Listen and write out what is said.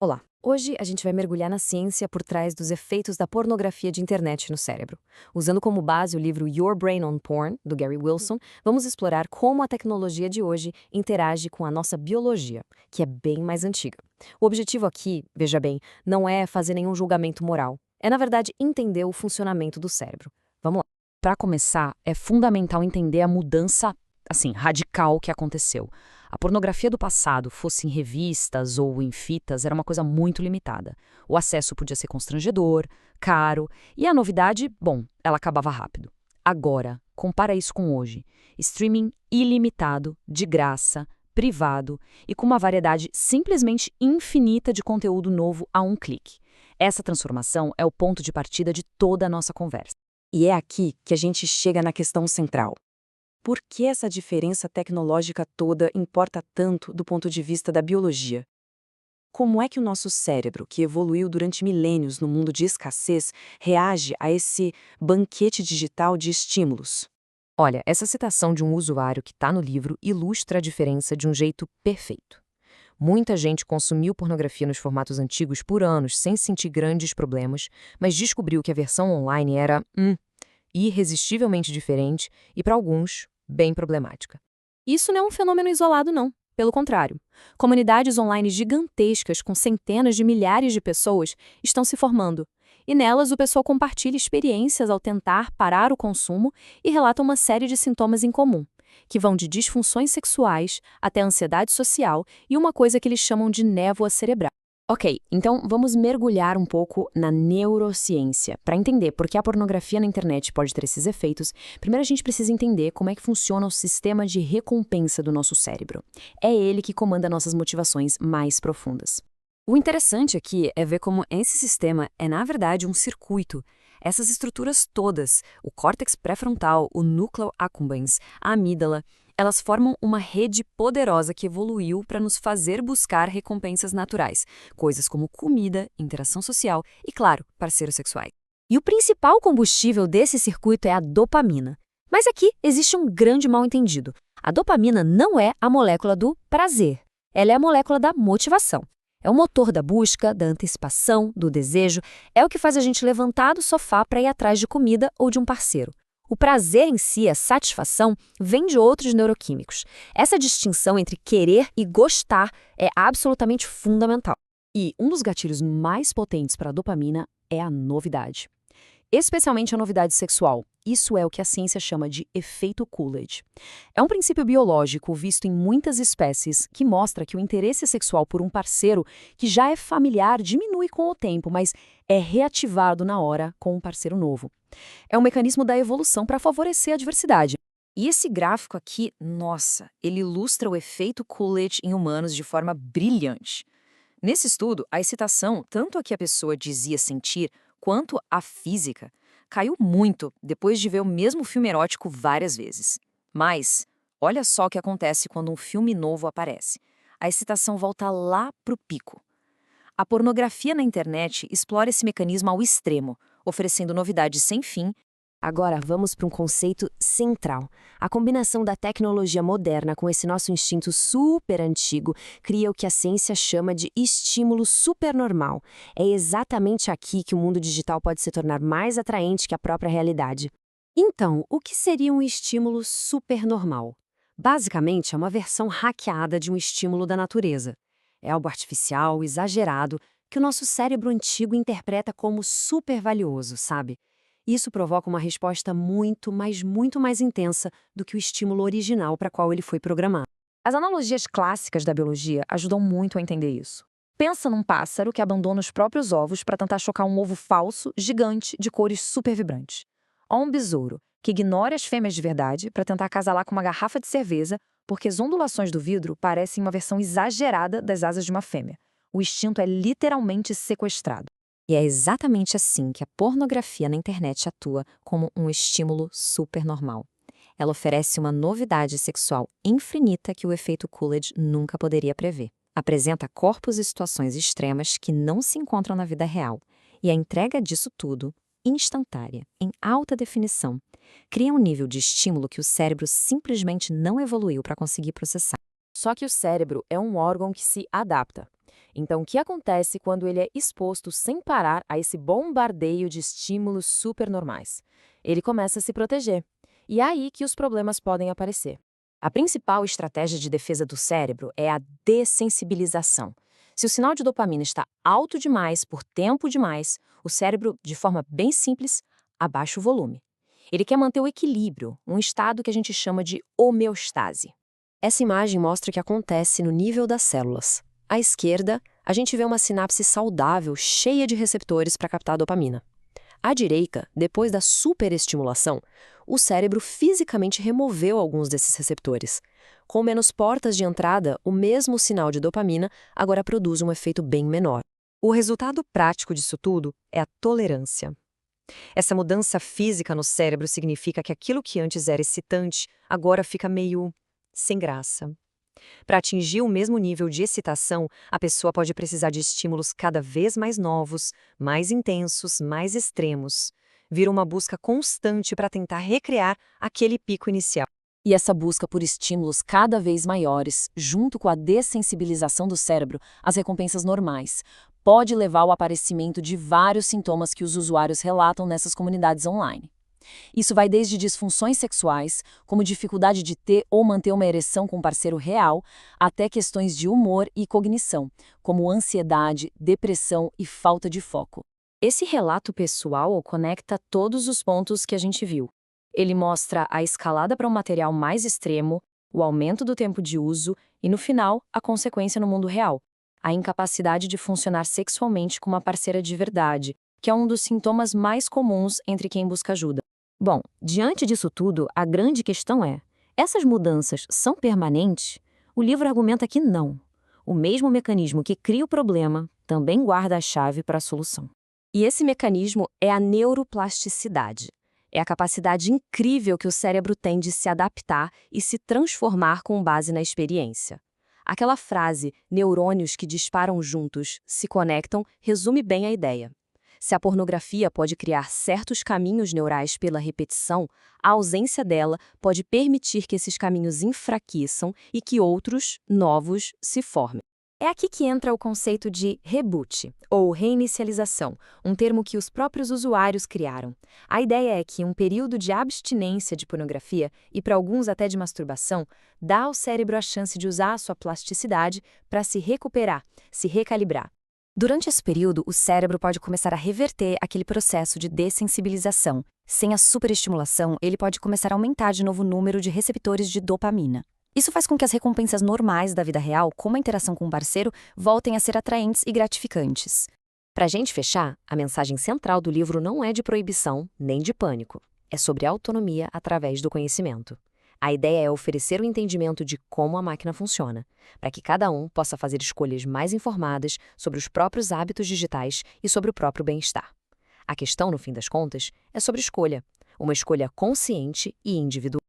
Olá! Hoje a gente vai mergulhar na ciência por trás dos efeitos da pornografia de internet no cérebro. Usando como base o livro Your Brain on Porn, do Gary Wilson, vamos explorar como a tecnologia de hoje interage com a nossa biologia, que é bem mais antiga. O objetivo aqui, veja bem, não é fazer nenhum julgamento moral. É, na verdade, entender o funcionamento do cérebro. Vamos lá. Para começar, é fundamental entender a mudança, assim, radical que aconteceu. A pornografia do passado, fosse em revistas ou em fitas, era uma coisa muito limitada. O acesso podia ser constrangedor, caro, e a novidade, bom, ela acabava rápido. Agora, compara isso com hoje. Streaming ilimitado, de graça, privado e com uma variedade simplesmente infinita de conteúdo novo a um clique. Essa transformação é o ponto de partida de toda a nossa conversa. E é aqui que a gente chega na questão central. Por que essa diferença tecnológica toda importa tanto do ponto de vista da biologia? Como é que o nosso cérebro, que evoluiu durante milênios no mundo de escassez, reage a esse banquete digital de estímulos? Olha, essa citação de um usuário que está no livro ilustra a diferença de um jeito perfeito. Muita gente consumiu pornografia nos formatos antigos por anos sem sentir grandes problemas, mas descobriu que a versão online era, irresistivelmente diferente e, para alguns, bem problemática. Isso não é um fenômeno isolado, não. Pelo contrário, comunidades online gigantescas com centenas de milhares de pessoas estão se formando. E nelas o pessoal compartilha experiências ao tentar parar o consumo e relata uma série de sintomas em comum, que vão de disfunções sexuais até ansiedade social e uma coisa que eles chamam de névoa cerebral. Ok, então vamos mergulhar um pouco na neurociência. Para entender por que a pornografia na internet pode ter esses efeitos, primeiro a gente precisa entender como é que funciona o sistema de recompensa do nosso cérebro. É ele que comanda nossas motivações mais profundas. O interessante aqui é ver como esse sistema é, na verdade, um circuito. Essas estruturas todas, o córtex pré-frontal, o núcleo accumbens, a amígdala, elas formam uma rede poderosa que evoluiu para nos fazer buscar recompensas naturais, coisas como comida, interação social e, claro, parceiros sexuais. E o principal combustível desse circuito é a dopamina. Mas aqui existe um grande mal-entendido. A dopamina não é a molécula do prazer. Ela é a molécula da motivação. É o motor da busca, da antecipação, do desejo. É o que faz a gente levantar do sofá para ir atrás de comida ou de um parceiro. O prazer em si, a satisfação, vem de outros neuroquímicos. Essa distinção entre querer e gostar é absolutamente fundamental. E um dos gatilhos mais potentes para a dopamina é a novidade. Especialmente a novidade sexual. Isso é o que a ciência chama de efeito Coolidge. É um princípio biológico visto em muitas espécies que mostra que o interesse sexual por um parceiro que já é familiar diminui com o tempo, mas é reativado na hora com um parceiro novo. É um mecanismo da evolução para favorecer a diversidade. E esse gráfico aqui, nossa, ele ilustra o efeito Coolidge em humanos de forma brilhante. Nesse estudo, a excitação, tanto a que a pessoa dizia sentir, quanto a física, caiu muito depois de ver o mesmo filme erótico várias vezes. Mas, olha só o que acontece quando um filme novo aparece. A excitação volta lá pro pico. A pornografia na internet explora esse mecanismo ao extremo, oferecendo novidades sem fim. Agora vamos para um conceito central. A combinação da tecnologia moderna com esse nosso instinto super antigo cria o que a ciência chama de estímulo supernormal. É exatamente aqui que o mundo digital pode se tornar mais atraente que a própria realidade. Então, o que seria um estímulo supernormal? Basicamente, é uma versão hackeada de um estímulo da natureza. É algo artificial, exagerado, que o nosso cérebro antigo interpreta como super valioso, sabe? Isso provoca uma resposta muito, mas muito mais intensa do que o estímulo original para qual ele foi programado. As analogias clássicas da biologia ajudam muito a entender isso. Pensa num pássaro que abandona os próprios ovos para tentar chocar um ovo falso, gigante, de cores super vibrantes. Ou um besouro que ignora as fêmeas de verdade para tentar acasalar com uma garrafa de cerveja porque as ondulações do vidro parecem uma versão exagerada das asas de uma fêmea. O instinto é literalmente sequestrado. E é exatamente assim que a pornografia na internet atua como um estímulo supernormal. Ela oferece uma novidade sexual infinita que o efeito Coolidge nunca poderia prever. Apresenta corpos e situações extremas que não se encontram na vida real. E a entrega disso tudo, instantânea, em alta definição, cria um nível de estímulo que o cérebro simplesmente não evoluiu para conseguir processar. Só que o cérebro é um órgão que se adapta. Então, o que acontece quando ele é exposto sem parar a esse bombardeio de estímulos supernormais? Ele começa a se proteger. E é aí que os problemas podem aparecer. A principal estratégia de defesa do cérebro é a dessensibilização. Se o sinal de dopamina está alto demais por tempo demais, o cérebro, de forma bem simples, abaixa o volume. Ele quer manter o equilíbrio, um estado que a gente chama de homeostase. Essa imagem mostra o que acontece no nível das células. À esquerda, a gente vê uma sinapse saudável, cheia de receptores para captar a dopamina. À direita, depois da superestimulação, o cérebro fisicamente removeu alguns desses receptores. Com menos portas de entrada, o mesmo sinal de dopamina agora produz um efeito bem menor. O resultado prático disso tudo é a tolerância. Essa mudança física no cérebro significa que aquilo que antes era excitante agora fica meio sem graça. Para atingir o mesmo nível de excitação, a pessoa pode precisar de estímulos cada vez mais novos, mais intensos, mais extremos. Vira uma busca constante para tentar recriar aquele pico inicial. E essa busca por estímulos cada vez maiores, junto com a dessensibilização do cérebro às recompensas normais, pode levar ao aparecimento de vários sintomas que os usuários relatam nessas comunidades online. Isso vai desde disfunções sexuais, como dificuldade de ter ou manter uma ereção com um parceiro real, até questões de humor e cognição, como ansiedade, depressão e falta de foco. Esse relato pessoal conecta todos os pontos que a gente viu. Ele mostra a escalada para um material mais extremo, o aumento do tempo de uso e, no final, a consequência no mundo real, a incapacidade de funcionar sexualmente com uma parceira de verdade, que é um dos sintomas mais comuns entre quem busca ajuda. Bom, diante disso tudo, a grande questão é: essas mudanças são permanentes? O livro argumenta que não. O mesmo mecanismo que cria o problema também guarda a chave para a solução. E esse mecanismo é a neuroplasticidade. É a capacidade incrível que o cérebro tem de se adaptar e se transformar com base na experiência. Aquela frase, neurônios que disparam juntos, se conectam, resume bem a ideia. Se a pornografia pode criar certos caminhos neurais pela repetição, a ausência dela pode permitir que esses caminhos enfraqueçam e que outros, novos, se formem. É aqui que entra o conceito de reboot, ou reinicialização, um termo que os próprios usuários criaram. A ideia é que um período de abstinência de pornografia, e para alguns até de masturbação, dá ao cérebro a chance de usar a sua plasticidade para se recuperar, se recalibrar. Durante esse período, o cérebro pode começar a reverter aquele processo de dessensibilização. Sem a superestimulação, ele pode começar a aumentar de novo o número de receptores de dopamina. Isso faz com que as recompensas normais da vida real, como a interação com um parceiro, voltem a ser atraentes e gratificantes. Para a gente fechar, a mensagem central do livro não é de proibição, nem de pânico. É sobre autonomia através do conhecimento. A ideia é oferecer o entendimento de como a máquina funciona, para que cada um possa fazer escolhas mais informadas sobre os próprios hábitos digitais e sobre o próprio bem-estar. A questão, no fim das contas, é sobre escolha, uma escolha consciente e individual.